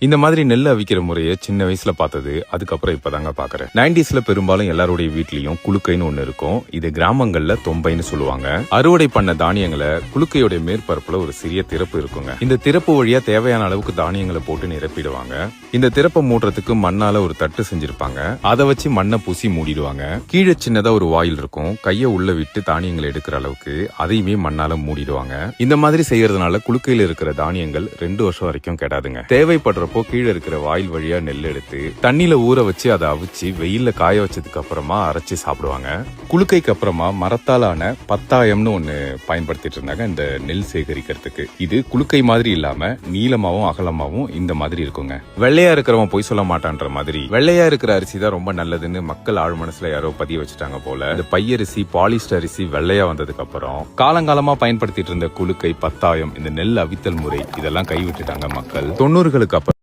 இந்த மாதிரி நெல் அவிக்கிற முறையை சின்ன வயசுல பார்த்தது, அதுக்கப்புறம் இப்பதாங்க பாக்குறேன். 90ஸ்ல பெரும்பாலும் எல்லாருடைய வீட்லயும் குலுக்கைன்னு ஒண்ணு இருக்கும். இது கிராமங்கள்ல தொம்பைன்னு சொல்லுவாங்க. அறுவடை பண்ண தானியங்களை குலுக்கையோட மேற்பரப்புல ஒரு சிறிய திறப்பு இருக்குங்க. இந்த திறப்பு வழியா தேவையான அளவுக்கு தானியங்களை போட்டு நிரப்பிடுவாங்க. இந்த திறப்பை மூடுறதுக்கு மண்ணால ஒரு தட்டு செஞ்சிருப்பாங்க. அதை வச்சு மண்ணை பூசி மூடிடுவாங்க. கீழே சின்னதா ஒரு வாயில் இருக்கும். கையை உள்ள விட்டு தானியங்களை எடுக்கிற அளவுக்கு அதையுமே மண்ணால மூடிடுவாங்க. இந்த மாதிரி செய்யறதுனால குலுக்கையில இருக்கிற தானியங்கள் 2 வருஷம் வரைக்கும் கெடாதுங்க. தேவைப்படுறப்போ கீழே இருக்கிற வாயில் வழியா நெல் எடுத்து தண்ணியில ஊற வச்சு அதை அவிச்சு வெயில்ல காய வச்சதுக்கு அப்புறமா அரைச்சு சாப்பிடுவாங்க. குலுக்கைக்கு அப்புறமா மரத்தாலான பத்தாயம்னு ஒண்ணு பயன்படுத்திட்டு இருந்தாங்க இந்த நெல் சேகரிக்கிறதுக்கு. இது குலுக்கை மாதிரி இல்லாம நீளமாவும் அகலமாவும் இந்த மாதிரி இருக்குங்க. வெள்ளையா இருக்கிறவன் பொய் சொல்ல மாட்டான்ற மாதிரி வெள்ளையா இருக்கிற அரிசி தான் ரொம்ப நல்லதுன்னு மக்கள் ஆழ் மனசுல யாரோ பதிய வச்சுட்டாங்க போல. இந்த பையரிசி பாலிஸ்டர் அரிசி வெள்ளையா வந்ததுக்கு அப்புறம் காலங்காலமா பயன்படுத்திட்டு இருந்த குலுக்கை, பத்தாயம், இந்த நெல் அவித்தல் முறை இதெல்லாம் கைவிட்டுட்டாங்க மக்கள். 90களுக்கு அப்புறம்